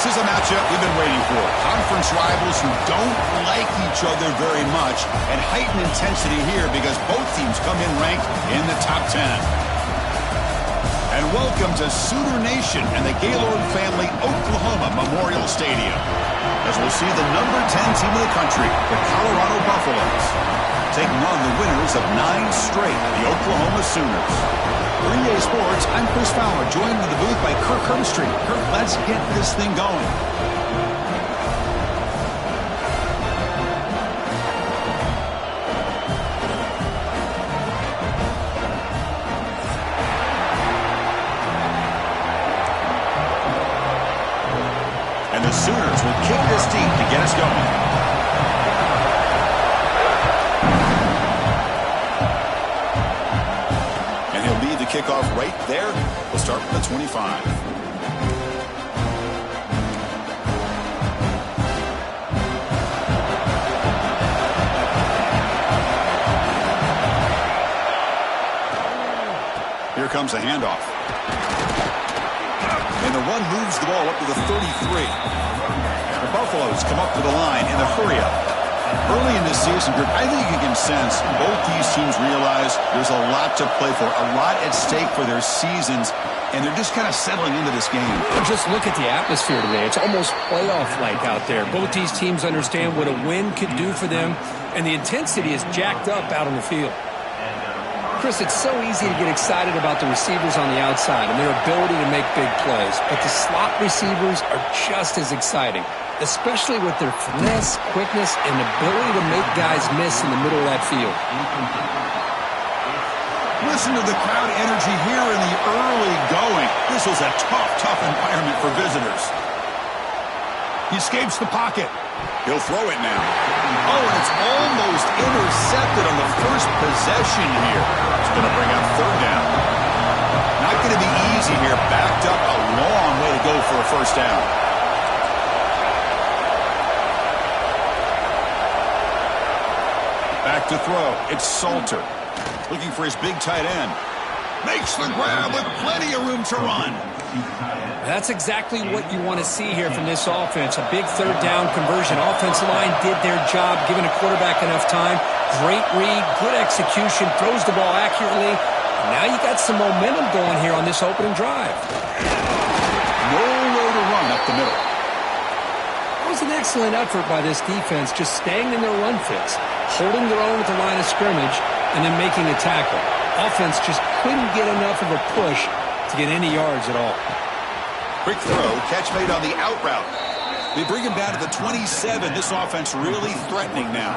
This is a matchup we've been waiting for. Conference rivals who don't like each other very much, and heightened intensity here because both teams come in ranked in the top 10. And welcome to Sooner Nation and the Gaylord Family Oklahoma Memorial Stadium, as we'll see the number 10 team in the country, the Colorado Buffaloes, taking on the winners of 9 straight, the Oklahoma Sooners. For EA Sports, I'm Chris Fowler, joined in the booth by Kirk Herbstreit. Kirk, let's get this thing going. And the Sooners will kick this deep to get us going. Kickoff right there. We'll start from the 25. Here comes a handoff. And the run moves the ball up to the 33. The Buffaloes come up to the line in the hurry-up. Early in this season, Group, I think you can sense both these teams realize there's a lot to play for, a lot at stake for their seasons, and they're just kind of settling into this game. Just look at the atmosphere today. It's almost playoff-like out there. Both these teams understand what a win could do for them, and the intensity is jacked up out on the field. Chris, it's so easy to get excited about the receivers on the outside and their ability to make big plays, but the slot receivers are just as exciting, especially with their finesse, quickness, and ability to make guys miss in the middle of that field. Listen to the crowd energy here in the early going. This was a tough environment for visitors. He escapes the pocket. He'll throw it now. Oh, and it's almost intercepted on the first possession here. It's going to bring up third down. Not going to be easy here. Backed up a long way to go for a first down. Back to throw. It's Salter. Looking for his big tight end. Makes the grab with plenty of room to run. That's exactly what you want to see here from this offense. A big third down conversion. Offensive line did their job, giving a quarterback enough time. Great read, good execution, throws the ball accurately. And now you got some momentum going here on this opening drive. Nowhere to run up the middle. It was an excellent effort by this defense, just staying in their run fits, holding their own at the line of scrimmage, and then making a tackle. Offense just couldn't get enough of a push to get any yards at all. Quick throw, catch made on the out route. They bring him down to the 27. This offense really threatening now.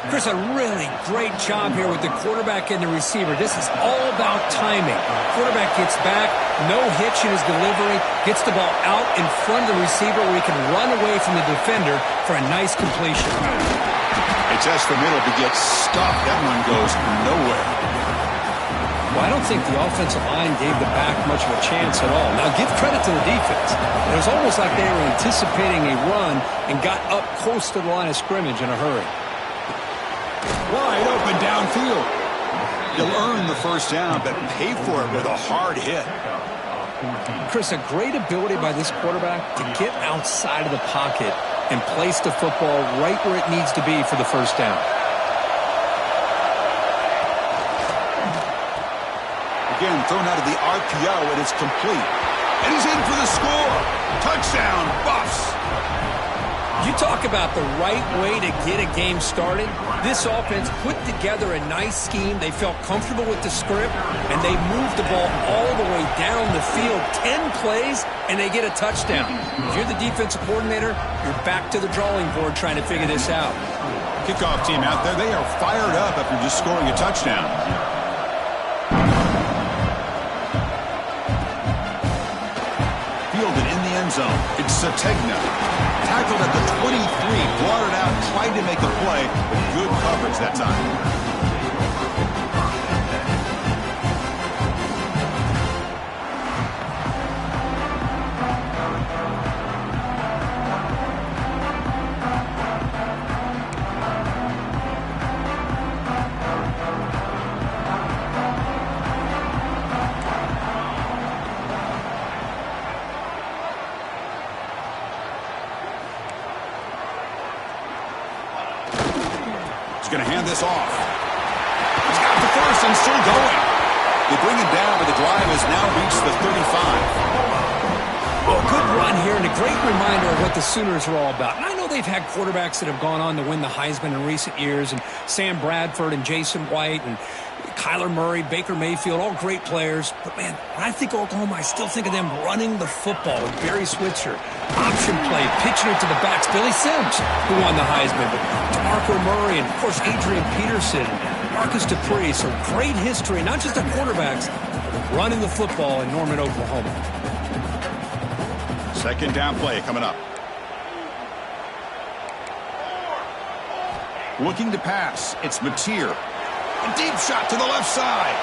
Chris, a really great job here with the quarterback and the receiver. This is all about timing. Quarterback gets back, no hitch in his delivery, gets the ball out in front of the receiver where he can run away from the defender for a nice completion. They test the middle to get stuffed. That one goes nowhere. Well, I don't think the offensive line gave the back much of a chance at all. Now, give credit to the defense. It was almost like they were anticipating a run and got up close to the line of scrimmage in a hurry. Wide open downfield. He'll earn the first down, but pay for it with a hard hit. Chris, a great ability by this quarterback to get outside of the pocket and place the football right where it needs to be for the first down. Again, thrown out of the RPO, and it's complete. And he's in for the score. Touchdown, Buffs. You talk about the right way to get a game started. This offense put together a nice scheme. They felt comfortable with the script, and they moved the ball all the way down the field. 10 plays, and they get a touchdown. If you're the defensive coordinator, you're back to the drawing board trying to figure this out. Kickoff team out there, they are fired up after just scoring a touchdown. Fielded in the end zone. It's Sategna. Tackled at the 23, brought it out, tried to make a play, but good coverage that time. going to hand this off. He's got the first and still going. They bring him down, but the drive has now reached the 35. Well, good run here and a great reminder of what the Sooners are all about. And I know they've had quarterbacks that have gone on to win the Heisman in recent years, and Sam Bradford and Jason White and Kyler Murray, Baker Mayfield, all great players. But, man, when I think Oklahoma, I still think of them running the football with Barry Switzer. Option play, pitching it to the backs. Billy Sims, who won the Heisman. But DeMarco Murray and, of course, Adrian Peterson, Marcus Dupree. So great history, not just of quarterbacks, but running the football in Norman, Oklahoma. Second down play coming up. Looking to pass. It's Mateer. A deep shot to the left side.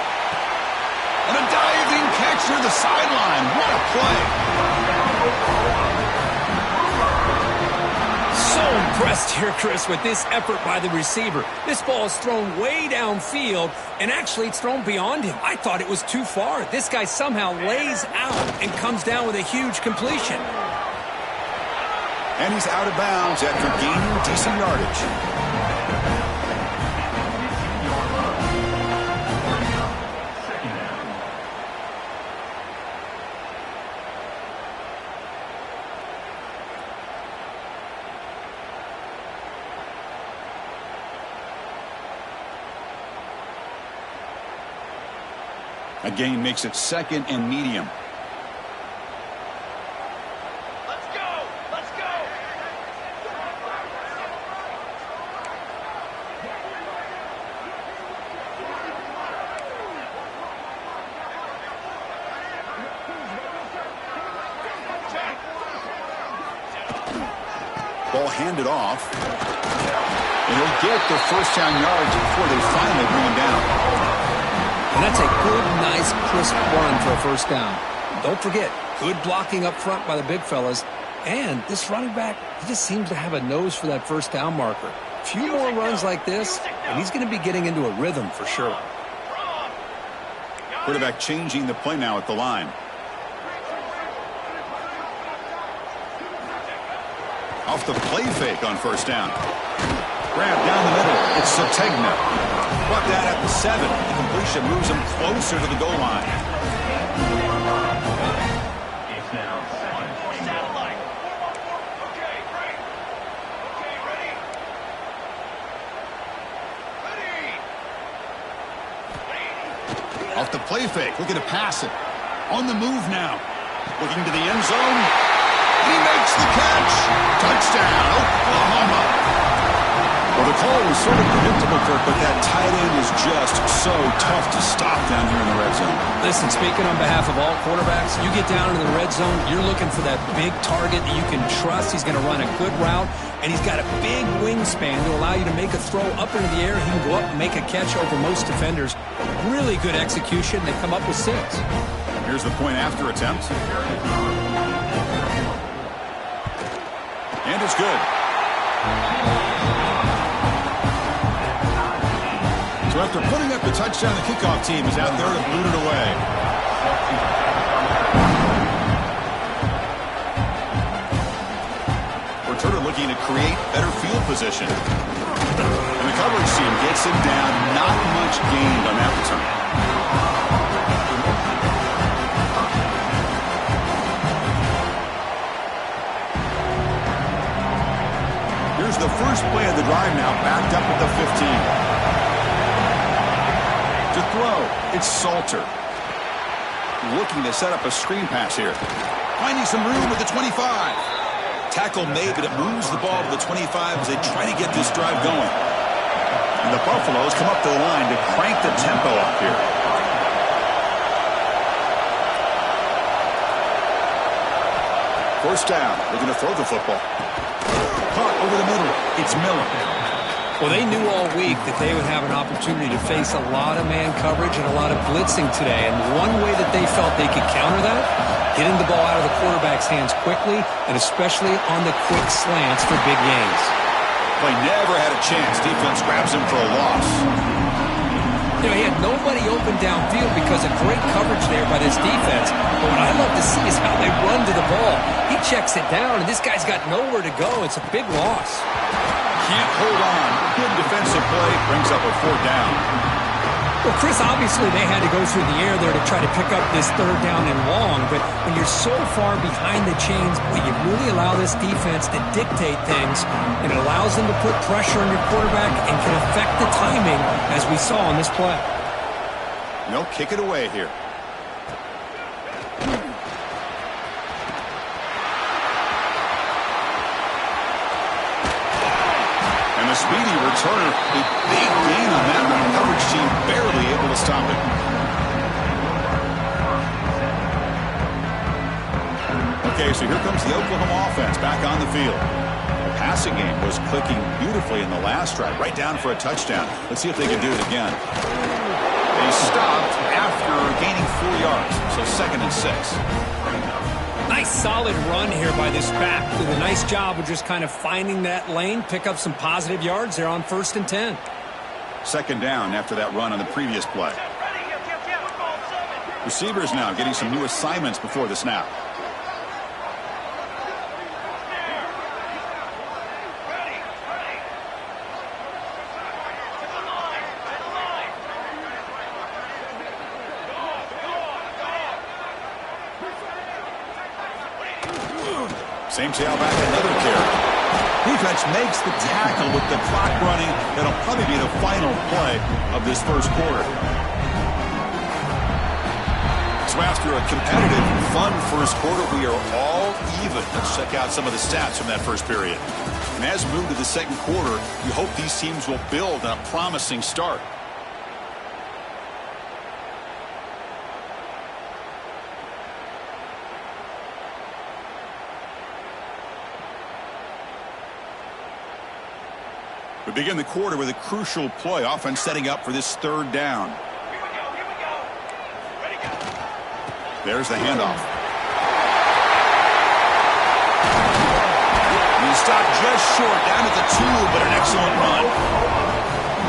And a diving catch near the sideline. What a play. So impressed here, Chris, with this effort by the receiver. This ball is thrown way downfield, and actually it's thrown beyond him. I thought it was too far. This guy somehow lays out and comes down with a huge completion. And he's out of bounds after gaining decent yardage. A gain makes it second and medium. Let's go! Let's go! Ball handed off. And he'll get the first down yards before they finally bring him down. And that's a good, nice, crisp run for a first down. Don't forget, good blocking up front by the big fellas. And this running back, he just seems to have a nose for that first down marker. A few more runs like this, and he's going to be getting into a rhythm for sure. Quarterback changing the play now at the line. Off the play fake on first down. Grab down the middle. It's Sategna. Brought down at the 7. The completion moves him closer to the goal line. It's now satellite. Okay, great. Okay, ready? Ready. Off the play fake. Looking to pass it. On the move now. Looking to the end zone. He makes the catch. Touchdown, Oklahoma. Well, the call was sort of predictable, Kirk, but that tight end is just so tough to stop down here in the red zone. Listen, speaking on behalf of all quarterbacks, you get down into the red zone, you're looking for that big target that you can trust. He's going to run a good route, and he's got a big wingspan to allow you to make a throw up into the air. He can go up and make a catch over most defenders. Really good execution. They come up with 6. Here's the point after attempt. And it's good. So after putting up the touchdown, the kickoff team is out there to boot it away. Returner looking to create better field position. And the coverage team gets him down. Not much gained on that return. Here's the first play of the drive now, backed up at the 15. To throw, it's Salter. Looking to set up a screen pass here. Finding some room at the 25. Tackle made, but it moves the ball to the 25 as they try to get this drive going. And the Buffaloes come up to the line to crank the tempo up here. First down, looking to throw the football. Caught over the middle, it's Miller. Well, they knew all week that they would have an opportunity to face a lot of man coverage and a lot of blitzing today. And one way that they felt they could counter that, getting the ball out of the quarterback's hands quickly, and especially on the quick slants for big gains. Play never had a chance. Defense grabs him for a loss. You know, he had nobody open downfield because of great coverage there by this defense. But what I love to see is how they run to the ball. He checks it down, and this guy's got nowhere to go. It's a big loss. can't hold on. Good defensive play brings up a 4th down. Well, Chris, obviously they had to go through the air there to try to pick up this 3rd down and long, but when you're so far behind the chains, well, you really allow this defense to dictate things, and it allows them to put pressure on your quarterback and can affect the timing, as we saw on this play. No, kick it away here. A speedy returner, a big gain on that one. Coverage team barely able to stop it. Okay, so here comes the Oklahoma offense back on the field. The passing game was clicking beautifully in the last drive, right down for a touchdown. Let's see if they can do it again. They stopped after gaining 4 yards, so 2nd and 6. Nice solid run here by this back. Did a nice job of just kind of finding that lane, pick up some positive yards there on 1st and 10. 2nd down after that run on the previous play. Receivers now getting some new assignments before the snap. Same tailback, another carry. Defense makes the tackle with the clock running. That'll probably be the final play of this 1st quarter. So after a competitive, fun 1st quarter, we are all even. Let's check out some of the stats from that 1st period. And as we move to the 2nd quarter, you hope these teams will build on a promising start. We begin the quarter with a crucial play. Offense setting up for this 3rd down. Here we go. Ready, go. There's the handoff. He stopped just short, down at the 2, but an excellent run.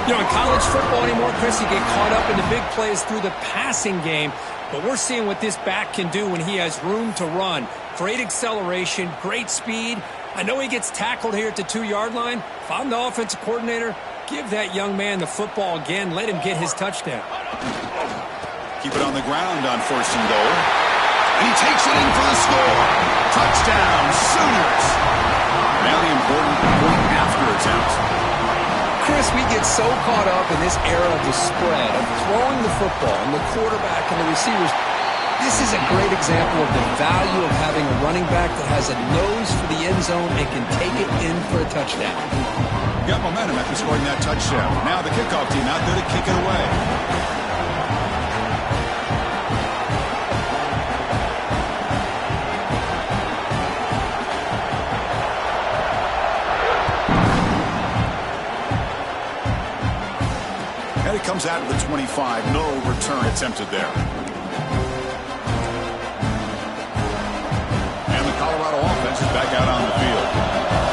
You know, in college football anymore, Chris, you get caught up in the big plays through the passing game, but we're seeing what this back can do when he has room to run. Great acceleration, great speed. I know he gets tackled here at the 2-yard line. If I'm the offensive coordinator, give that young man the football again. Let him get his touchdown. Keep it on the ground on 1st and goal. And he takes it in for the score. Touchdown, Sooners. Now the important point after attempt. Chris, we get so caught up in this era of the spread, of throwing the football, and the quarterback and the receivers. This is a great example of the value of having a running back that has a nose for the end zone and can take it in for a touchdown. Got momentum after scoring that touchdown. Now the kickoff team out there to kick it away. And it comes out of the 25. No return attempted there. Colorado offense is back out on the field.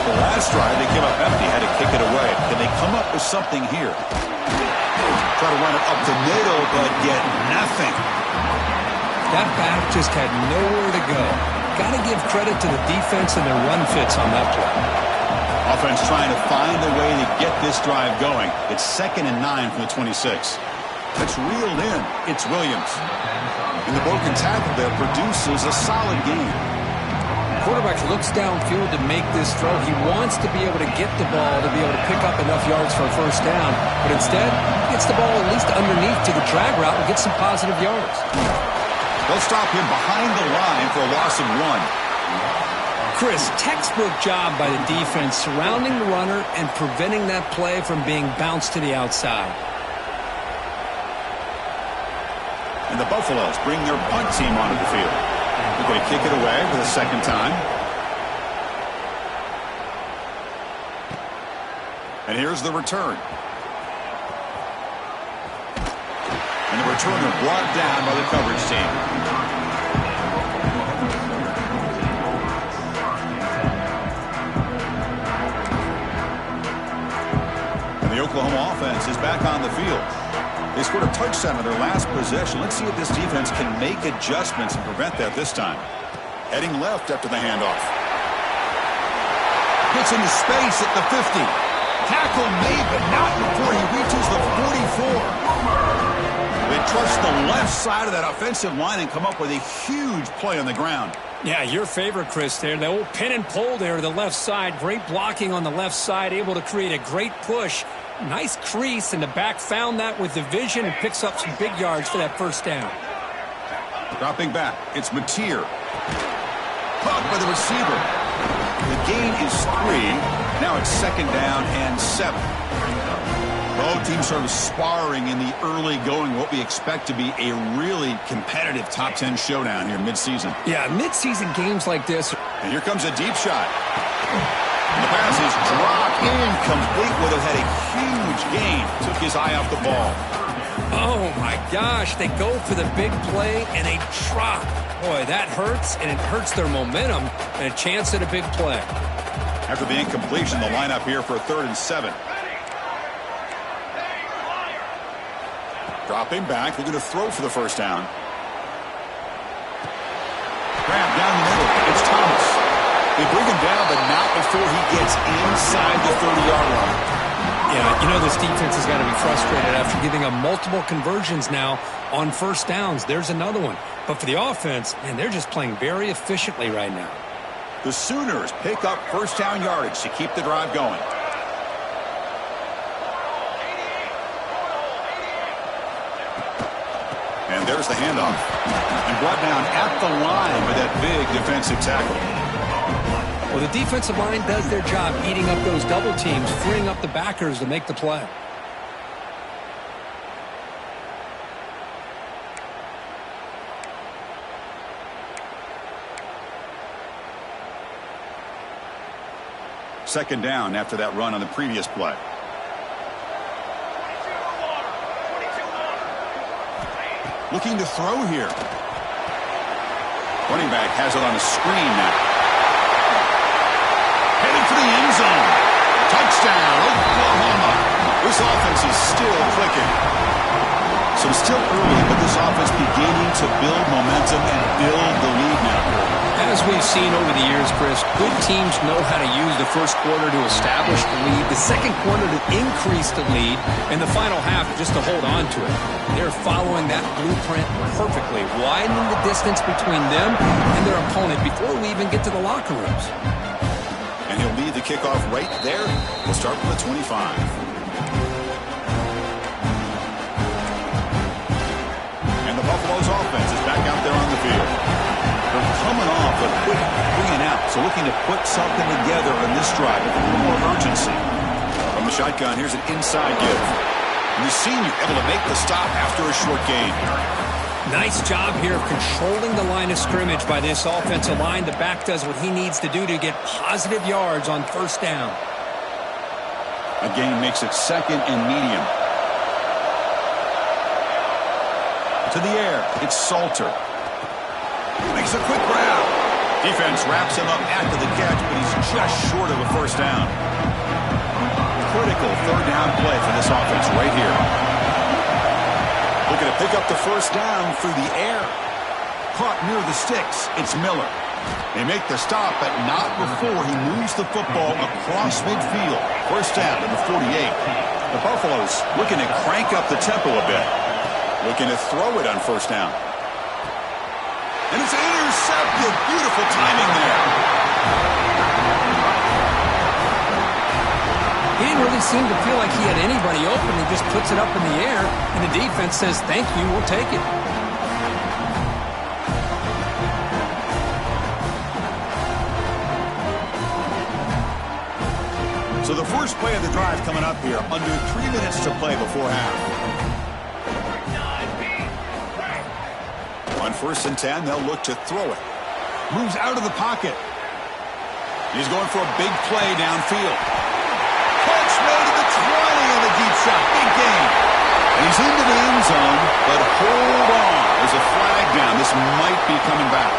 The last drive, they came up empty, had to kick it away. Can they come up with something here? Try to run it up the middle, but get nothing. That back just had nowhere to go. Got to give credit to the defense and their run fits on that play. Offense trying to find a way to get this drive going. It's 2nd and 9 from the 26. That's reeled in. It's Williams. And the broken tackle there produces a solid gain. Quarterback looks downfield to make this throw. He wants to be able to get the ball to be able to pick up enough yards for a 1st down, but instead gets the ball at least underneath to the drag route and gets some positive yards. They'll stop him behind the line for a loss of 1. Chris, textbook job by the defense surrounding the runner and preventing that play from being bounced to the outside. And the Buffaloes bring their punt team onto the field. They're going to kick it away for the 2nd time. And here's the return. And the returner brought down by the coverage team. And the Oklahoma offense is back on the field. They scored a touchdown on their last possession. Let's see if this defense can make adjustments and prevent that this time. Heading left after the handoff. Gets into space at the 50. Tackle made, but not before he reaches the 44. They trust the left side of that offensive line and come up with a huge play on the ground. Yeah, your favorite, Chris, there. The old pin and pull there to the left side. Great blocking on the left side, able to create a great push. Nice crease, and the back found that with the vision and picks up some big yards for that first down. Dropping back, it's Mateer. Caught by the receiver. The gain is 3. Now it's second down and 7. Both teams sort of sparring in the early going, what we expect to be a really competitive top 10 showdown here midseason. Yeah, midseason games like this. And here comes a deep shot. And the pass is dropped incomplete. Would have had a huge gain. Took his eye off the ball. Oh, my gosh. They go for the big play, and they drop. Boy, that hurts, and it hurts their momentum and a chance at a big play. After the incompletion, the lineup here for a 3rd and 7. Dropping back, looking to throw for the first down. Grab down the middle. It's Thomas. They bring him down, but not before he gets inside the 30-yard line. Yeah, you know this defense has got to be frustrated after giving up multiple conversions now on first downs. There's another one. But for the offense, man, they're just playing very efficiently right now. The Sooners pick up first down yardage to keep the drive going. And there's the handoff. And brought down at the line with that big defensive tackle. Well, the defensive line does their job eating up those double teams, freeing up the backers to make the play. Second down after that run on the previous play. Looking to throw here. Running back has it on a screen now. Heading for the end zone. Touchdown, Oklahoma. This offense is still clicking. So still early, but this offense beginning to build momentum and build the lead now. As we've seen over the years, Chris, good teams know how to use the first quarter to establish the lead, the second quarter to increase the lead, and the final half just to hold on to it. They're following that blueprint perfectly, widening the distance between them and their opponent before we even get to the locker rooms. And he'll lead the kickoff right there. We'll start from the 25. Buffalo's offense is back out there on the field. They're coming off a quick 3-and-out, so looking to put something together on this drive with a little more urgency. From the shotgun, here's an inside give. And the senior able to make the stop after a short gain. Nice job here of controlling the line of scrimmage by this offensive line. The back does what he needs to do to get positive yards on first down. A gain makes it second and medium. To the air, it's Salter. Makes a quick grab. Defense wraps him up after the catch, but he's just short of a first down. Critical third down play for this offense right here. Looking to pick up the first down through the air. Caught near the sticks, it's Miller. They make the stop, but not before he moves the football across midfield. First down to the 48. The Buffaloes looking to crank up the tempo a bit. Looking to throw it on first down. And it's intercepted. Beautiful timing there. He didn't really seem to feel like he had anybody open. He just puts it up in the air, and the defense says, thank you, we'll take it. So the first play of the drive coming up here. Under 3 minutes to play before half. On 1st and 10, they'll look to throw it. Moves out of the pocket. He's going for a big play downfield. Catch made to the 20 and a deep shot. Big gain. And he's into the end zone, but hold on. There's a flag down. This might be coming back.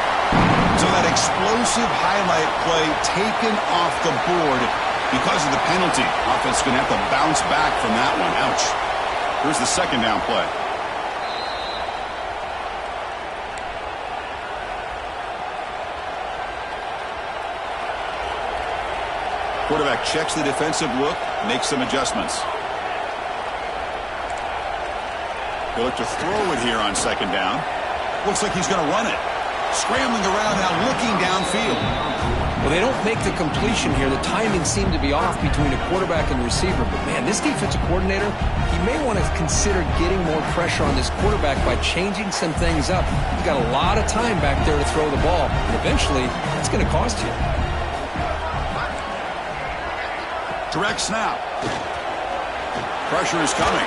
So that explosive highlight play taken off the board because of the penalty. Offense going to have to bounce back from that one. Ouch. Here's the second down play. Quarterback checks the defensive look, makes some adjustments. He'll look to throw it here on second down. Looks like he's going to run it. Scrambling around now, looking downfield. Well, they don't make the completion here. The timing seemed to be off between a quarterback and receiver. But, man, this defensive coordinator, he may want to consider getting more pressure on this quarterback by changing some things up. He's got a lot of time back there to throw the ball. And eventually, it's going to cost you. Direct snap. Pressure is coming.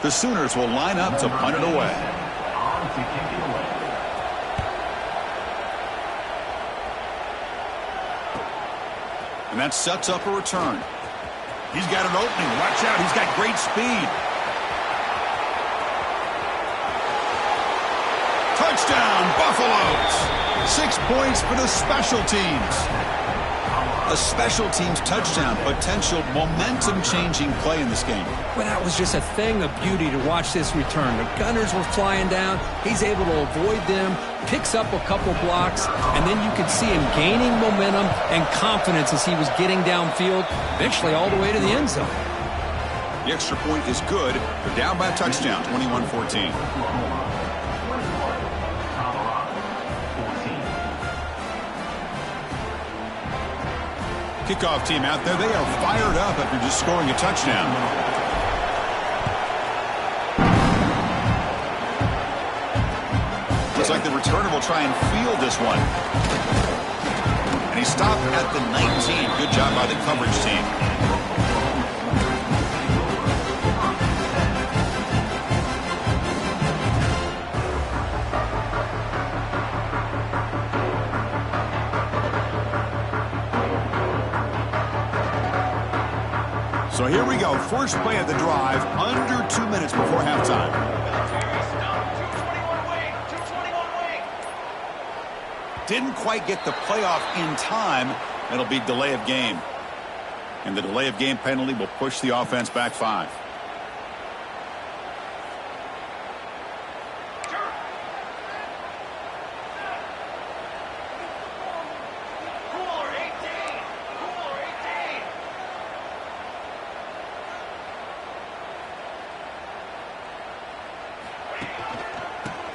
The Sooners will line up to punt it away. And that sets up a return. He's got an opening. Watch out. He's got great speed. Touchdown, Buffaloes. 6 points for the special teams. A special teams touchdown, potential momentum-changing play in this game. Well, that was just a thing of beauty to watch this return. The Gunners were flying down. He's able to avoid them, picks up a couple blocks, and then you could see him gaining momentum and confidence as he was getting downfield, eventually all the way to the end zone. The extra point is good. They're down by a touchdown, 21-14. Kickoff team out there. They are fired up after just scoring a touchdown. Looks like the returner will try and field this one. And he stopped at the 19. Good job by the coverage team. So here we go. First play of the drive, under 2 minutes before halftime. Didn't quite get the playoff in time. It'll be delay of game. And the delay of game penalty will push the offense back 5.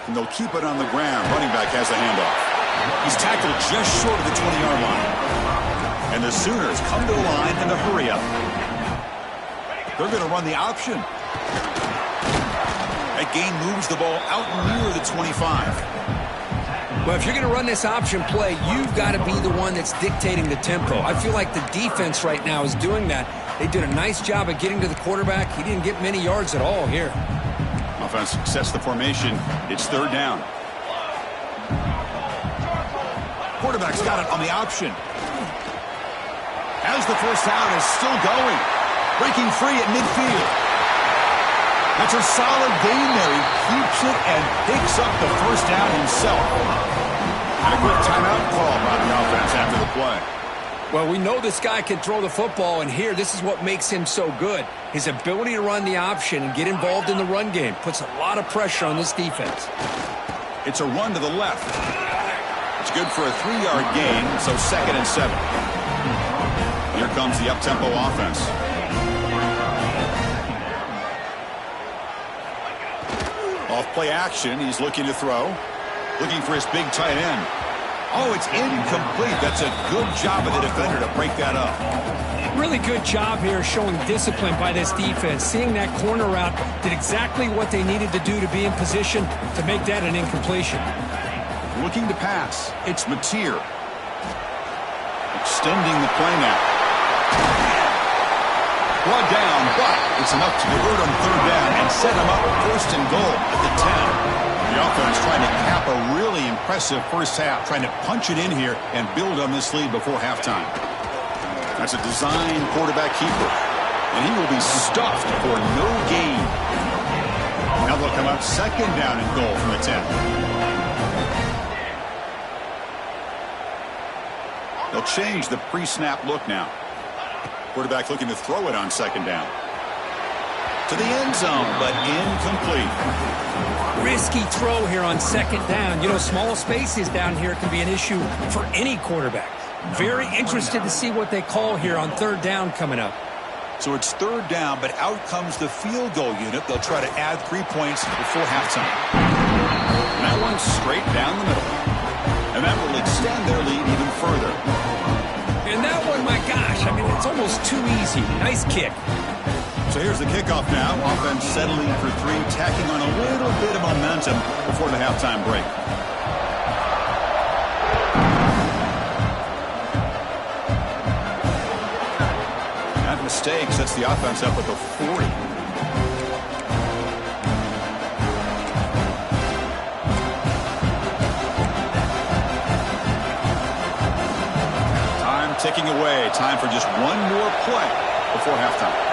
And they'll keep it on the ground. Running back has the handoff. He's tackled just short of the 20-yard line. And the Sooners come to the line in a hurry up. They're going to run the option. That gain moves the ball out near the 25. Well, if you're going to run this option play, you've got to be the one that's dictating the tempo. I feel like the defense right now is doing that. They did a nice job of getting to the quarterback. He didn't get many yards at all here. Offense success the formation. It's third down. Quarterback's got it on the option. As the first down is still going. Breaking free at midfield. That's a solid gain there. He keeps it and picks up the first down himself. And a quick timeout call by the offense after the play. Well, we know this guy can throw the football, and here, this is what makes him so good. His ability to run the option and get involved in the run game puts a lot of pressure on this defense. It's a run to the left. It's good for a 3-yard gain, so 2nd and 7. Here comes the up-tempo offense. Off play action, he's looking to throw. Looking for his big tight end. Oh, it's incomplete. That's a good job of the defender to break that up. Really good job here showing discipline by this defense. Seeing that corner route, did exactly what they needed to do to be in position to make that an incompletion. Looking to pass. It's Mateer. Extending the play now. Brought down, but it's enough to convert on third down and set him up 1st and goal at the 10. The offense trying to cap a really impressive first half, trying to punch it in here and build on this lead before halftime. That's a design quarterback keeper, and he will be stuffed for no gain. Now they'll come up 2nd down and goal from the 10. They'll change the pre-snap look now. Quarterback looking to throw it on 2nd down. to the end zone, but incomplete. Risky throw here on second down. You know, small spaces down here can be an issue for any quarterback. Very interested to see what they call here on third down coming up. So it's third down, but out comes the field goal unit. They'll try to add 3 points before halftime. And that one's straight down the middle. And that will extend their lead even further. And that one, my gosh, I mean, it's almost too easy. Nice kick. So here's the kickoff now. Offense settling for 3, tacking on a little bit of momentum before the halftime break. That mistake sets the offense up at the 40. Time ticking away. Time for just one more play before halftime.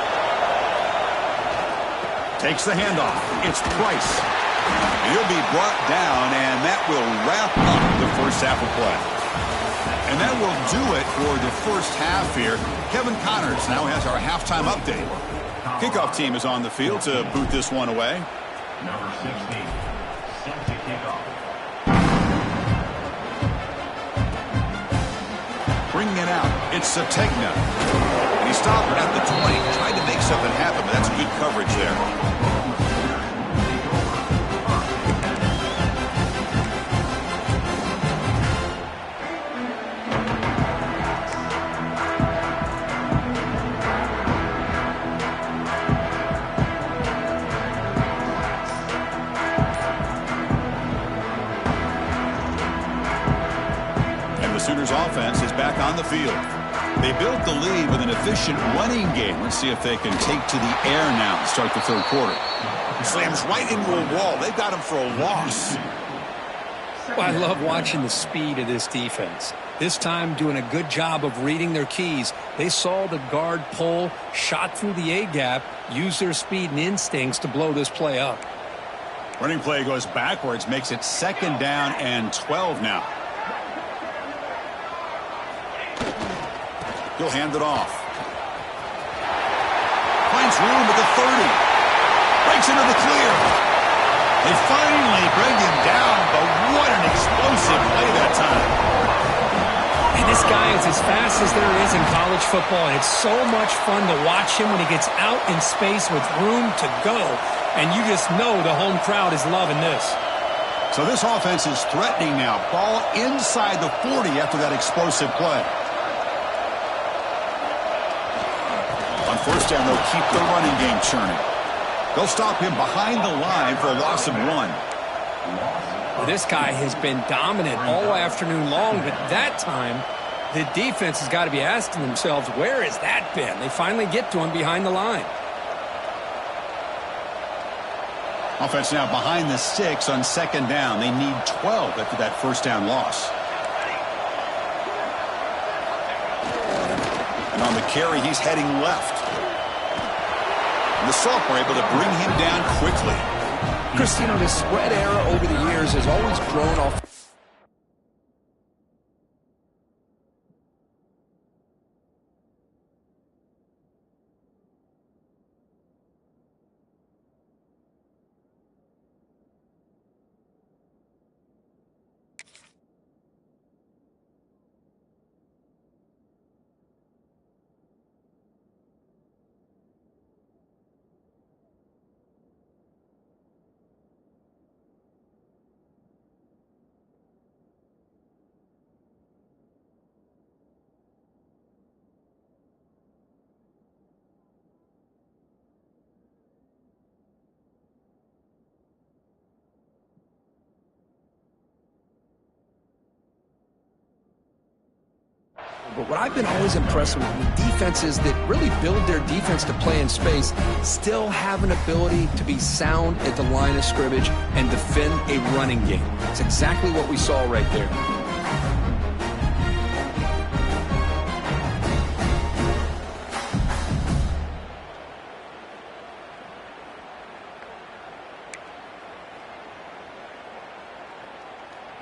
Takes the handoff. It's Price. He'll be brought down, and that will wrap up the first half of play. And that will do it for the first half here. Kevin Connors now has our halftime update. Kickoff team is on the field to boot this one away. Number 16, set to kick off. Bringing it out. It's Sategna. And he stopped at the 20. Tried to make something happen, but that's good coverage there. Sooners offense is back on the field. They built the lead with an efficient running game. Let's see if they can take to the air now to start the third quarter. Slams right into a wall. They've got him for a loss. Well, I love watching the speed of this defense. This time doing a good job of reading their keys. They saw the guard pull, shot through the A-gap, used their speed and instincts to blow this play up. Running play goes backwards, makes it second down and 12 now. He'll hand it off. Finds room at the 30. Breaks into the clear. They finally bring him down, but what an explosive play that time. And this guy is as fast as there is in college football, and it's so much fun to watch him when he gets out in space with room to go. And you just know the home crowd is loving this. So this offense is threatening now. Ball inside the 40 after that explosive play. On first down, they'll keep the running game churning. They'll stop him behind the line for a loss of 1. Well, this guy has been dominant all afternoon long, but that time, the defense has got to be asking themselves, where has that been? They finally get to him behind the line. Offense now behind the 6 on second down. They need 12 after that first down loss. And on the carry, he's heading left. And the Salk were able to bring him down quickly. Chris, you know, the spread era over the years has always grown off. But what I've been always impressed with defenses that really build their defense to play in space still have an ability to be sound at the line of scrimmage and defend a running game. It's exactly what we saw right there.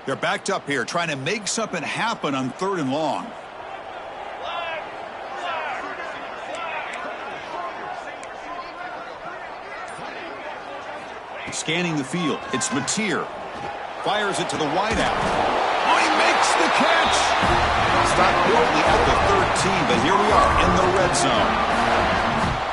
They're backed up here, trying to make something happen on third and long. Scanning the field, it's Mateer. Fires it to the wideout. Oh, he makes the catch! Stopped only at the 13, but here we are in the red zone.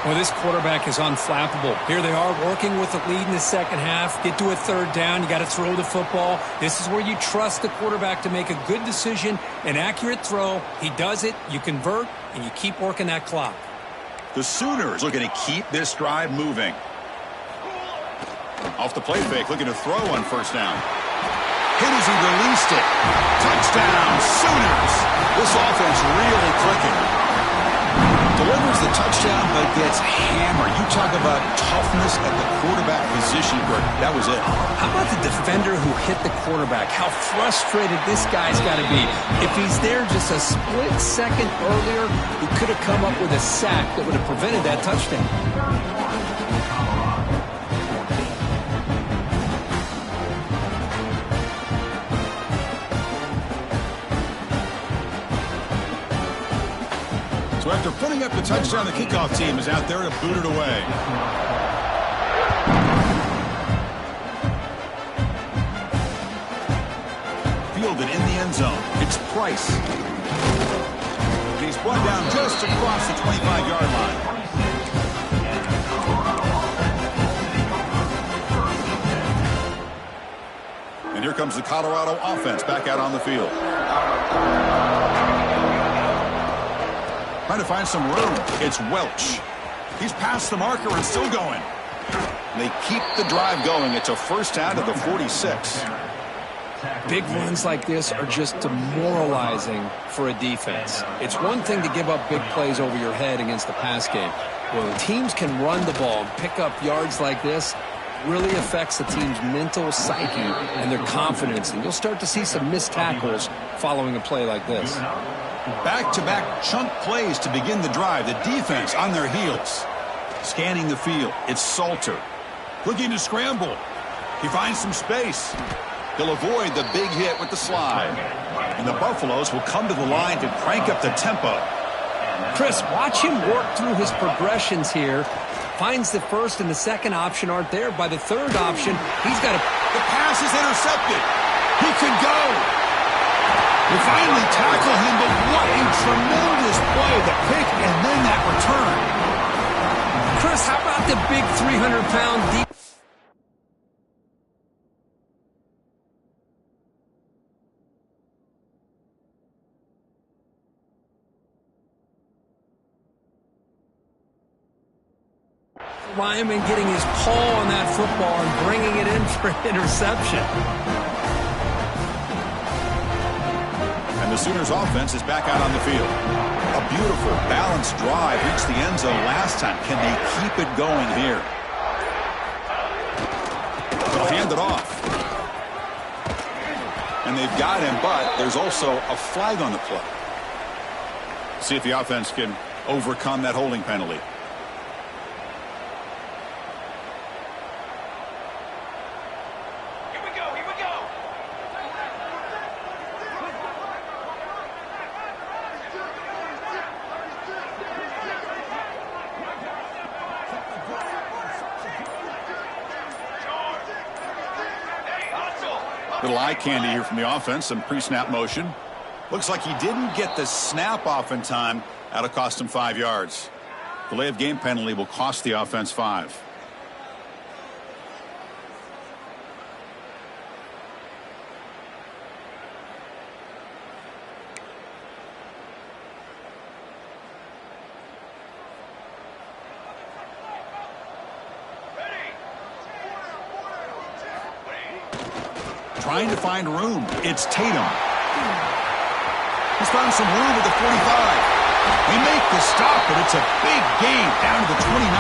Well, this quarterback is unflappable. Here they are working with the lead in the second half. Get to a third down. You got to throw the football. This is where you trust the quarterback to make a good decision, an accurate throw. He does it, you convert, and you keep working that clock. The Sooners looking to keep this drive moving. Off the play fake, looking to throw on first down. Hit as he released it. Touchdown, Sooners. This offense really clicking. Delivers the touchdown, but gets hammered. You talk about toughness at the quarterback position, Greg. That was it. How about the defender who hit the quarterback? How frustrated this guy's got to be. If he's there just a split second earlier, he could have come up with a sack that would have prevented that touchdown. So after putting up the touchdown, the kickoff team is out there to boot it away. Fielded in the end zone. It's Price. And he's brought down just across the 25-yard line. And here comes the Colorado offense back out on the field. Trying to find some room. It's Welch. He's past the marker and still going. They keep the drive going. It's a first down to the 46. Big runs like this are just demoralizing for a defense. It's one thing to give up big plays over your head against the pass game. When teams can run the ball and pick up yards like this, really affects the team's mental psyche and their confidence. And you'll start to see some missed tackles following a play like this. Back-to-back chunk plays to begin the drive. The defense on their heels. Scanning the field. It's Salter. Looking to scramble. He finds some space. He'll avoid the big hit with the slide. And the Buffaloes will come to the line to crank up the tempo. Chris, watch him work through his progressions here. Finds the first and the second option aren't there. By the third option, he's got a... The pass is intercepted. He could go. We finally tackle him, but what a tremendous play. The pick and then that return. Chris, how about the big 300-pound deep? Lyman getting his paw on that football and bringing it in for an interception. And the Sooners offense is back out on the field. A beautiful, balanced drive reached the end zone last time. Can they keep it going here? They'll hand it off. And they've got him, but there's also a flag on the play. See if the offense can overcome that holding penalty. Little eye candy here from the offense, some pre-snap motion. Looks like he didn't get the snap off in time. That'll cost him 5 yards. Delay of game penalty will cost the offense 5. Trying to find room. It's Tatum. He's found some room at the 45. They make the stop, but it's a big gain down to the 29.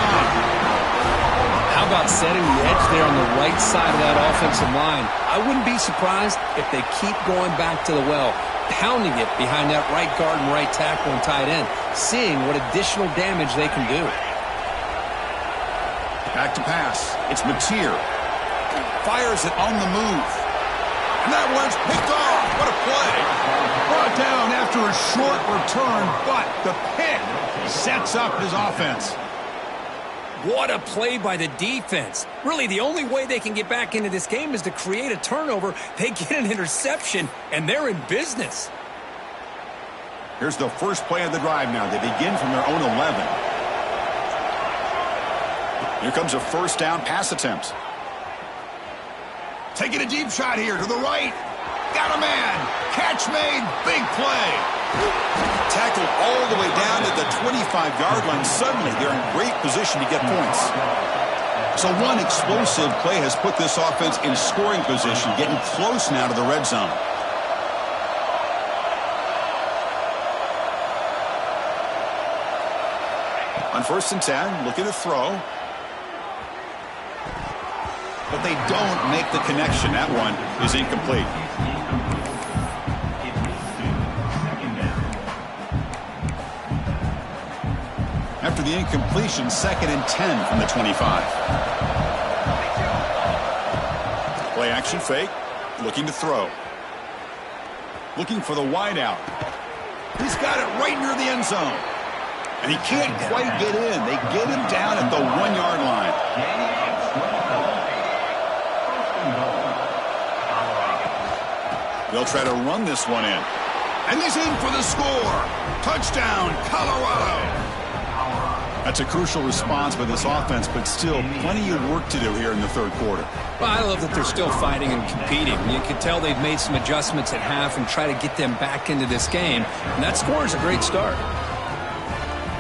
How about setting the edge there on the right side of that offensive line? I wouldn't be surprised if they keep going back to the well, pounding it behind that right guard and right tackle and tight end, seeing what additional damage they can do. Back to pass. It's Mateer. Fires it on the move. And that one's picked off. What a play. Brought down after a short return, but the pick sets up his offense. What a play by the defense. Really, the only way they can get back into this game is to create a turnover. They get an interception, and they're in business. Here's the first play of the drive now. They begin from their own 11. Here comes a first down pass attempt. Taking a deep shot here to the right. Got a man. Catch made. Big play. Tackled all the way down to the 25-yard line. Suddenly, they're in great position to get points. So one explosive play has put this offense in scoring position, getting close now to the red zone. On 1st and 10, looking to throw. But they don't make the connection. That one is incomplete. After the incompletion, 2nd and 10 from the 25. Play action fake. Looking to throw. Looking for the wideout. He's got it right near the end zone. And he can't quite get in. They get him down at the 1-yard line. They'll try to run this one in. And he's in for the score. Touchdown, Colorado. That's a crucial response by this offense, but still plenty of work to do here in the third quarter. Well, I love that they're still fighting and competing. You can tell they've made some adjustments at half and try to get them back into this game. And that score is a great start.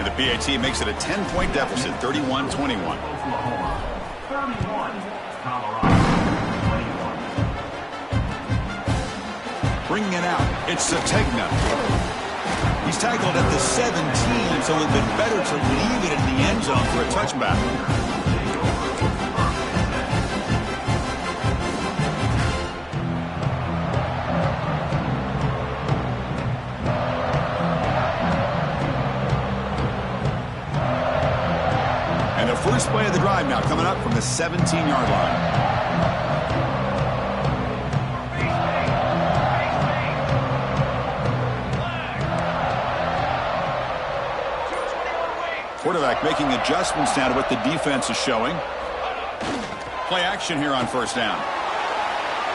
And the PAT makes it a 10-point deficit, 31-21. Oklahoma, 31. Colorado, 21. Bringing it out, it's Sategna. He's tackled at the 17, so it would have been better to leave it in the end zone for a touchback. And the first play of the drive now coming up from the 17-yard line. Quarterback making adjustments now to what the defense is showing. Play action here on 1st down.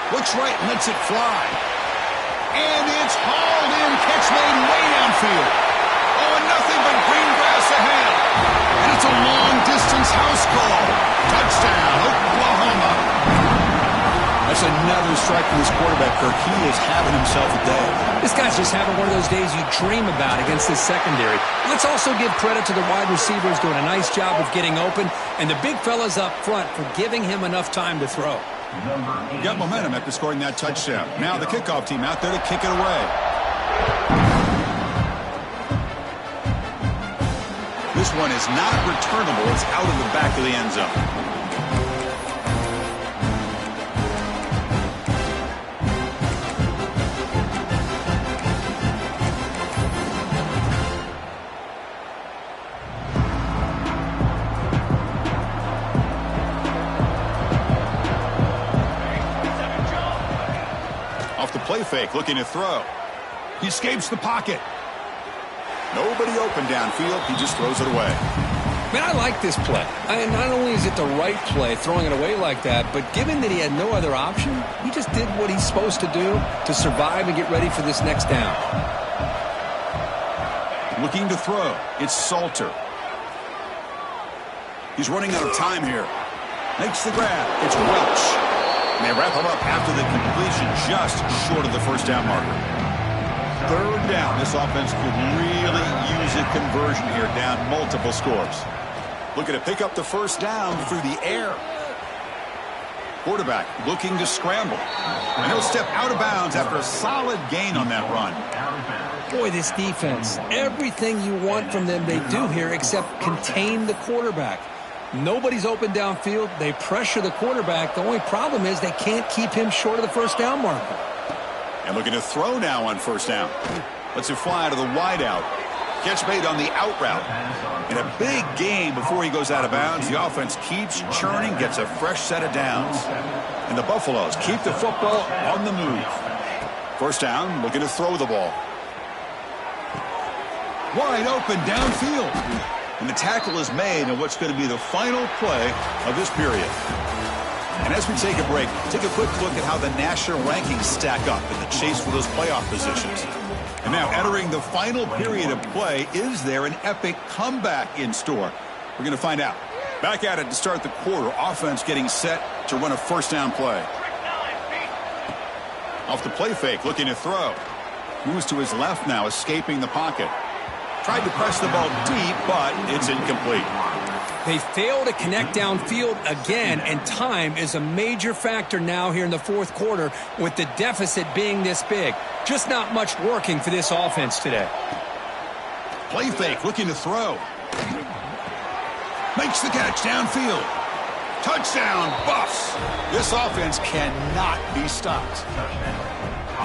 Looks right, lets it fly. And it's hauled in. Catch made way downfield. Oh, and nothing but green grass ahead. And it's a long-distance house call. Touchdown, Oklahoma. That's another strike from this quarterback, Kirk. He is having himself a day. This guy's just having one of those days you dream about against this secondary. Let's also give credit to the wide receivers doing a nice job of getting open, and the big fellas up front for giving him enough time to throw. Got momentum after scoring that touchdown. Now the kickoff team out there to kick it away. This one is not returnable. It's out of the back of the end zone. Play fake, looking to throw. He escapes the pocket. Nobody open downfield. He just throws it away. Man, I like this play. Not only is it the right play, throwing it away like that, but given that he had no other option, he just did what he's supposed to do to survive and get ready for this next down. Looking to throw. It's Salter. He's running out of time here. Makes the grab. It's Welch. And they wrap him up after the completion, just short of the first down marker. 3rd down. This offense could really use a conversion here, down multiple scores. Looking to pick up the first down through the air. Quarterback looking to scramble. And he'll step out of bounds after a solid gain on that run. Boy, this defense, everything you want from them they do here except contain the quarterback. Nobody's open downfield. They pressure the quarterback. The only problem is they can't keep him short of the first down marker. And looking to throw now on 1st down. Lets it fly to the wideout. Catch made on the out route. In a big game before he goes out of bounds, the offense keeps churning, gets a fresh set of downs. And the Buffaloes keep the football on the move. 1st down, looking to throw the ball. Wide open downfield. And the tackle is made in what's going to be the final play of this period. And as we take a break, take a quick look at how the national rankings stack up in the chase for those playoff positions. And now entering the final period of play, is there an epic comeback in store? We're going to find out. Back at it to start the quarter. Offense getting set to run a first down play. Off the play fake, looking to throw. Moves to his left now, escaping the pocket. Tried to press the ball deep, but it's incomplete. They fail to connect downfield again, and time is a major factor now here in the fourth quarter with the deficit being this big. Just not much working for this offense today. Play fake, looking to throw. Makes the catch downfield. Touchdown, Buffs. This offense cannot be stopped.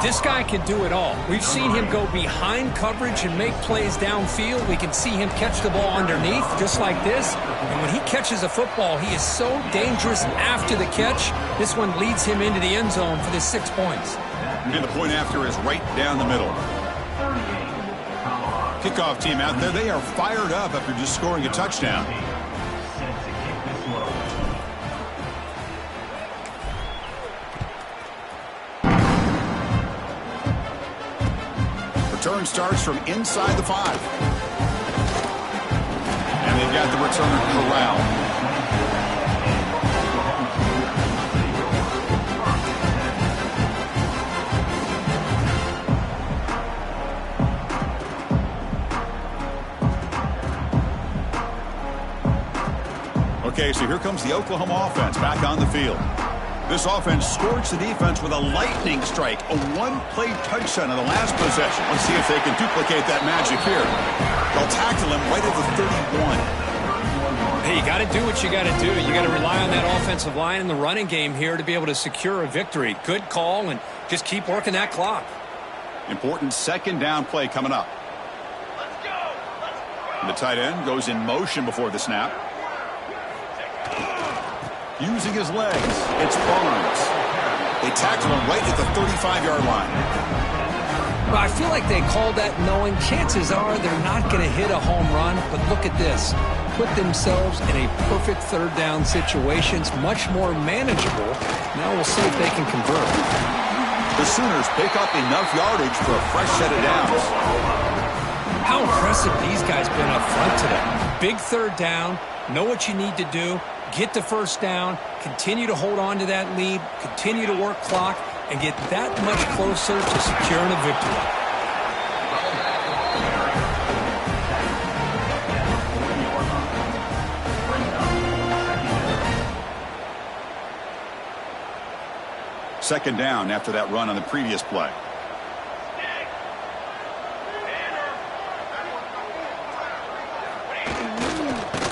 This guy can do it all. We've seen him go behind coverage and make plays downfield. We can see him catch the ball underneath, just like this. And when he catches a football, he is so dangerous after the catch. This one leads him into the end zone for the 6 points. And the point after is right down the middle. Kickoff team out there. They are fired up after just scoring a touchdown. Return starts from inside the 5. And they've got the returner corralled. Okay, so here comes the Oklahoma offense back on the field. This offense scorched the defense with a lightning strike, a one-play touchdown in the last possession. Let's see if they can duplicate that magic here. They'll tackle him right at the 31. Hey, you got to do what you got to do. You got to rely on that offensive line in the running game here to be able to secure a victory. Good call, and just keep working that clock. Important second down play coming up. The tight end goes in motion before the snap. Using his legs, it's Barnes. They tackle him right at the 35-yard line. Well, I feel like they called that knowing chances are they're not going to hit a home run, but look at this. Put themselves in a perfect third down situation. It's much more manageable. Now we'll see if they can convert. The Sooners pick up enough yardage for a fresh set of downs. How impressive these guys been up front today. Big third down, know what you need to do. Get the first down, continue to hold on to that lead, continue to work clock, and get that much closer to securing a victory. Second down after that run on the previous play.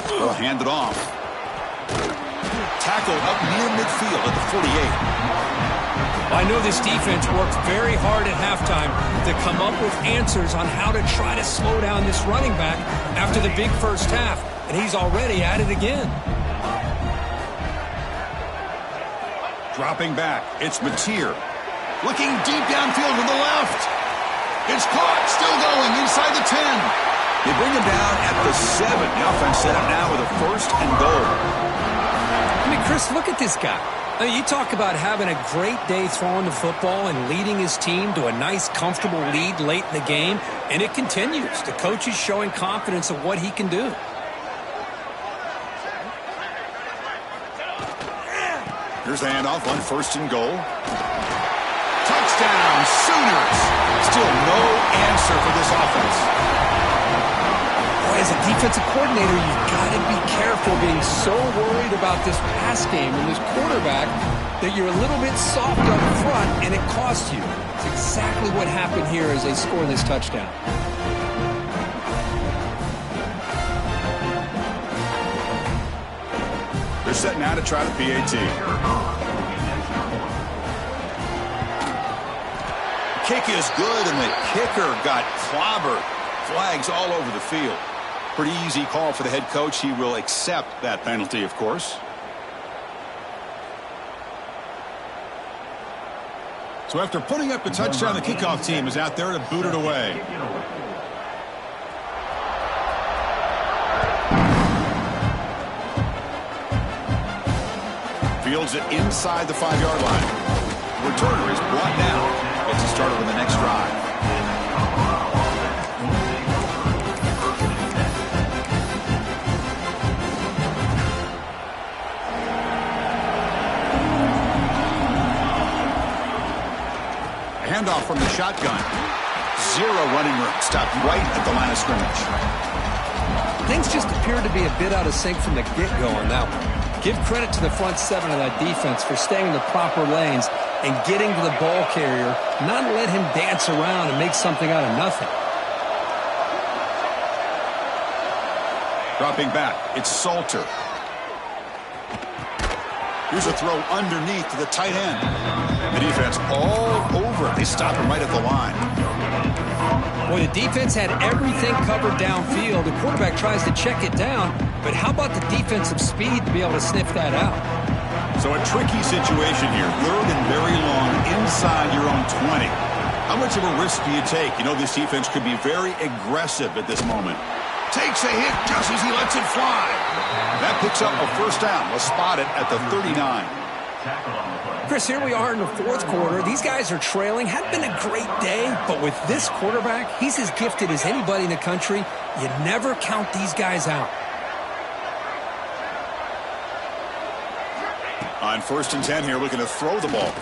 They'll hand it off. Tackled up near midfield at the 48. I know this defense worked very hard at halftime to come up with answers on how to try to slow down this running back after the big first half, and he's already at it again. Dropping back, it's Mateer. Looking deep downfield to the left. It's caught, still going inside the 10. They bring him down at the 7. The offense set up now with a first and goal. I mean, Chris, look at this guy. I mean, you talk about having a great day throwing the football and leading his team to a nice, comfortable lead late in the game, and it continues. The coach is showing confidence of what he can do. Here's the handoff on first and goal. Touchdown, Sooners. Still no answer for this offense. As a defensive coordinator, you've got to be careful being so worried about this pass game and this quarterback that you're a little bit soft up front and it costs you. It's exactly what happened here as they score this touchdown. They're setting out to try the PAT. Kick is good, and the kicker got clobbered. Flags all over the field. Pretty easy call for the head coach. He will accept that penalty, of course. So after putting up the touchdown, the kickoff team is out there to boot it away. Fields it inside the 5-yard line. Returner is brought down. Gets to start on the next drive. Handoff from the shotgun. Zero running room. Stopped right at the line of scrimmage. Things just appeared to be a bit out of sync from the get-go on that one. Give credit to the front seven of that defense for staying in the proper lanes and getting to the ball carrier, not let him dance around and make something out of nothing. Dropping back, it's Salter. Here's a throw underneath to the tight end. The defense all over it. They stop him right at the line. Boy, the defense had everything covered downfield. The quarterback tries to check it down, but how about the defensive speed to be able to sniff that out? So a tricky situation here. 3rd and very long inside your own 20. How much of a risk do you take? You know this defense could be very aggressive at this moment. Takes a hit just as he lets it fly. That picks up a first down. We'll spot it at the 39. Chris, here we are in the 4th quarter. These guys are trailing. Had been a great day, but with this quarterback, he's as gifted as anybody in the country. You never count these guys out. On 1st and 10 here, looking to throw the ball.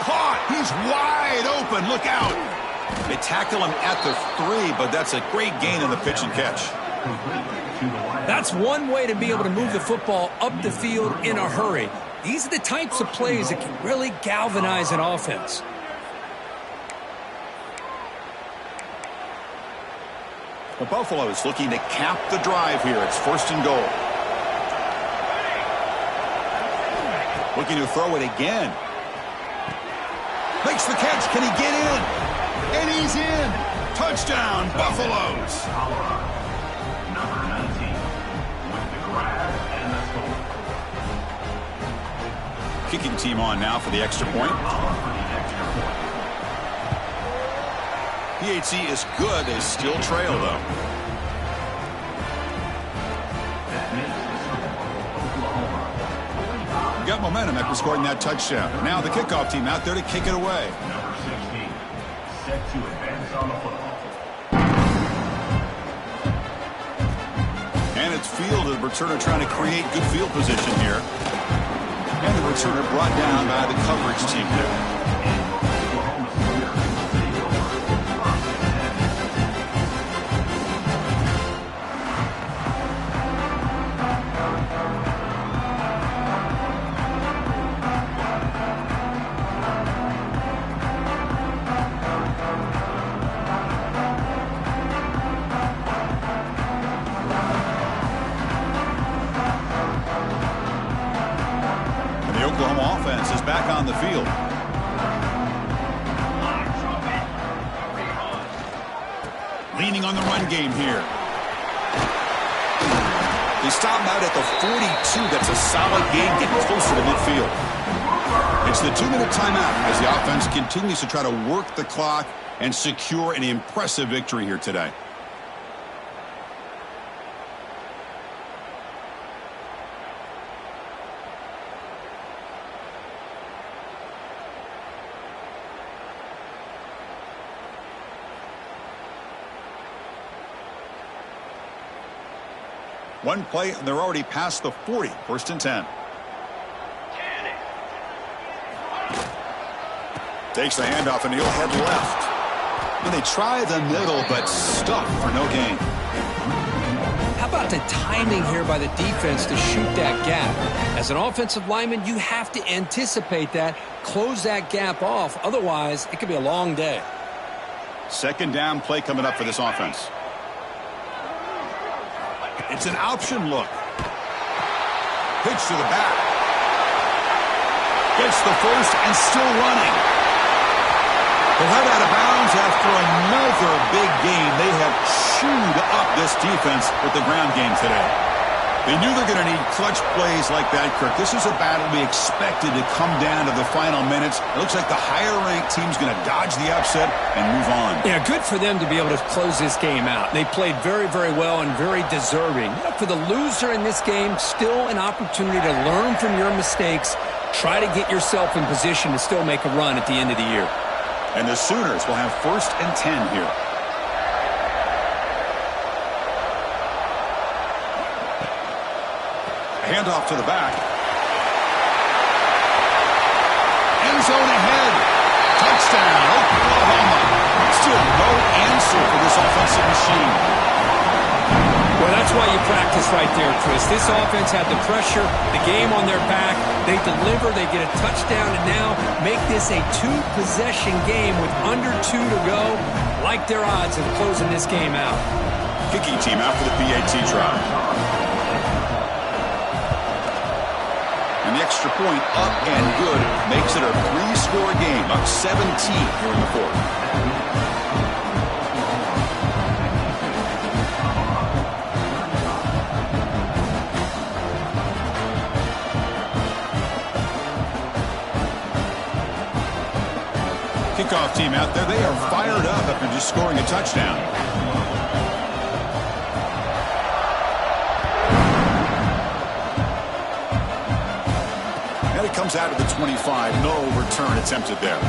Caught! He's wide open. Look out! They tackle him at the 3, but that's a great gain in the pitch and catch. That's one way to be able to move the football up the field in a hurry. These are the types of plays that can really galvanize an offense. The Buffalo is looking to cap the drive here. It's 1st and goal. Looking to throw it again. Makes the catch. Can he get in? And he's in. Touchdown, Buffaloes. Number 19 with the grab and the score. Kicking team on now for the extra point. PHC is good. They still trail, though. Got momentum after scoring that touchdown. Now the kickoff team out there to kick it away. Number 16 set to advance on the football. And it's Field, the returner, trying to create good field position here. And the returner brought down by the coverage team there. Back on the field. Leaning on the run game here. They stop him out at the 42. That's a solid gain, getting closer to midfield. It's the 2-minute timeout as the offense continues to try to work the clock and secure an impressive victory here today. One play, and they're already past the 40. 1st and 10. Takes the handoff, and he'll head left. And they try the middle, but stuck for no gain. How about the timing here by the defense to shoot that gap? As an offensive lineman, you have to anticipate that, close that gap off. Otherwise, it could be a long day. 2nd down play coming up for this offense. It's an option look. Pitch to the back. Gets the first and still running. They'll head out of bounds after another big game. They have chewed up this defense with the ground game today. They knew they're going to need clutch plays like that, Kirk. This is a battle we expected to come down to the final minutes. It looks like the higher-ranked team's going to dodge the upset and move on. Yeah, good for them to be able to close this game out. They played very, very well and very deserving. For the loser in this game, still an opportunity to learn from your mistakes. Try to get yourself in position to still make a run at the end of the year. And the Sooners will have 1st and 10 here. Handoff to the back. End zone ahead. Touchdown, Oklahoma. Still no answer for this offensive machine. Well, that's why you practice right there, Chris. This offense had the pressure, the game on their back. They deliver, they get a touchdown, and now make this a 2-possession game with under 2 to go. Like their odds of closing this game out. Kicking team out for the PAT try. And the extra point up and good makes it a 3-score game, up 17 here in the 4th. Kickoff team out there, they are fired up after just scoring a touchdown. And it comes out of the 25, no return attempted there.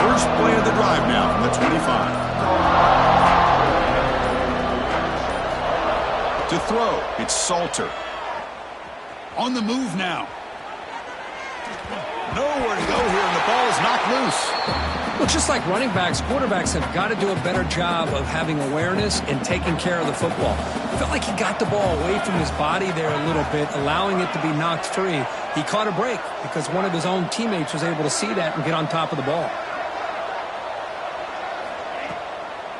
First play of the drive now from the 25. To throw, it's Salter. On the move now. Nowhere to go here, and the ball is knocked loose. Well, just like running backs, quarterbacks have got to do a better job of having awareness and taking care of the football. I felt like he got the ball away from his body there a little bit, allowing it to be knocked free. He caught a break because one of his own teammates was able to see that and get on top of the ball.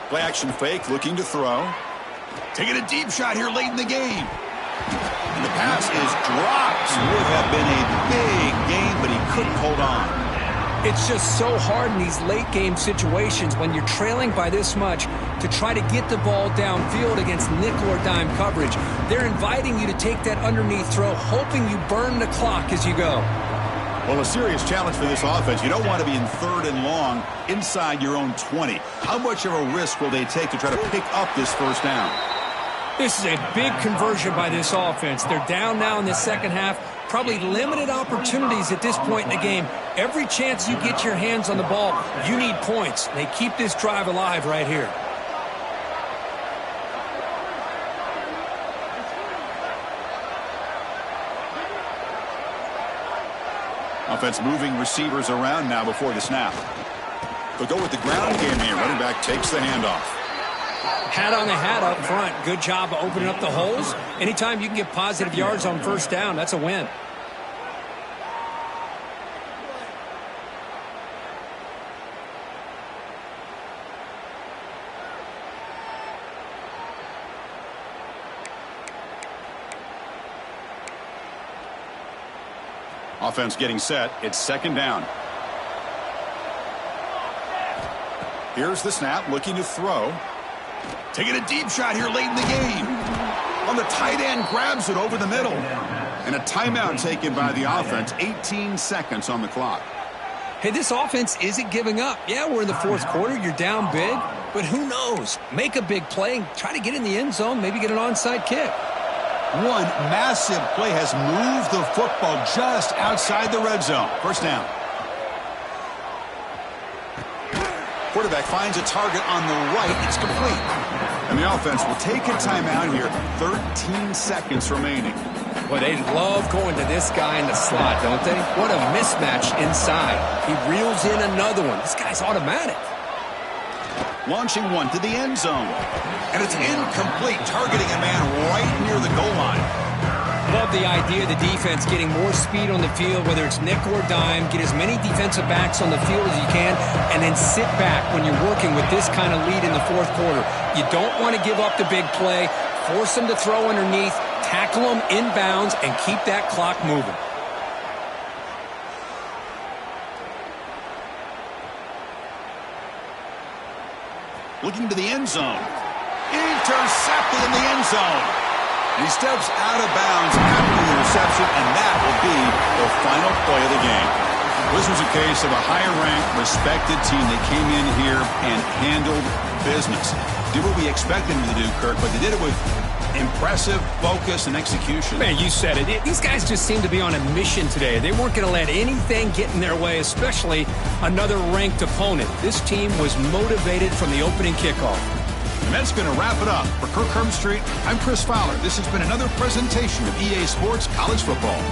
Play action fake, looking to throw. Taking a deep shot here late in the game. And the pass is dropped. Would have been a big game, but he couldn't hold on. It's just so hard in these late game situations when you're trailing by this much to try to get the ball downfield against nickel or dime coverage. They're inviting you to take that underneath throw, hoping you burn the clock as you go. Well, a serious challenge for this offense. You don't want to be in 3rd and long inside your own 20. How much of a risk will they take to try to pick up this first down? This is a big conversion by this offense. They're down now in the second half. Probably limited opportunities at this point in the game. Every chance you get your hands on the ball, you need points. They keep this drive alive right here. Offense moving receivers around now before the snap. They'll go with the ground game here. Running back takes the handoff. Hat on the hat up front. Good job of opening up the holes. Anytime you can get positive yards on first down, that's a win. Offense getting set. It's 2nd down. Here's the snap, looking to throw. Taking a deep shot here late in the game. On the tight end, grabs it over the middle. And a timeout taken by the offense. 18 seconds on the clock. Hey, this offense isn't giving up. Yeah, we're in the 4th quarter. You're down big. But who knows? Make a big play. Try to get in the end zone. Maybe get an onside kick. One massive play has moved the football just outside the red zone. First down. Quarterback finds a target on the right. It's complete. And the offense will take a timeout here. 13 seconds remaining. Well, they love going to this guy in the slot, don't they? What a mismatch inside. He reels in another one. This guy's automatic. Launching one to the end zone. And it's incomplete, targeting a man right near the goal line. Love the idea of the defense getting more speed on the field, whether it's nickel or dime. Get as many defensive backs on the field as you can, and then sit back when you're working with this kind of lead in the 4th quarter. You don't want to give up the big play. Force them to throw underneath. Tackle them inbounds and keep that clock moving. Looking to the end zone. Intercepted in the end zone. He steps out of bounds after the reception, and that will be the final play of the game. This was a case of a higher-ranked, respected team that came in here and handled business. Did what we expected them to do, Kirk, but they did it with impressive focus and execution. Man, you said it. These guys just seem to be on a mission today. They weren't going to let anything get in their way, especially another ranked opponent. This team was motivated from the opening kickoff. And that's going to wrap it up. For Kirk Herbstreit, I'm Chris Fowler. This has been another presentation of EA Sports College Football.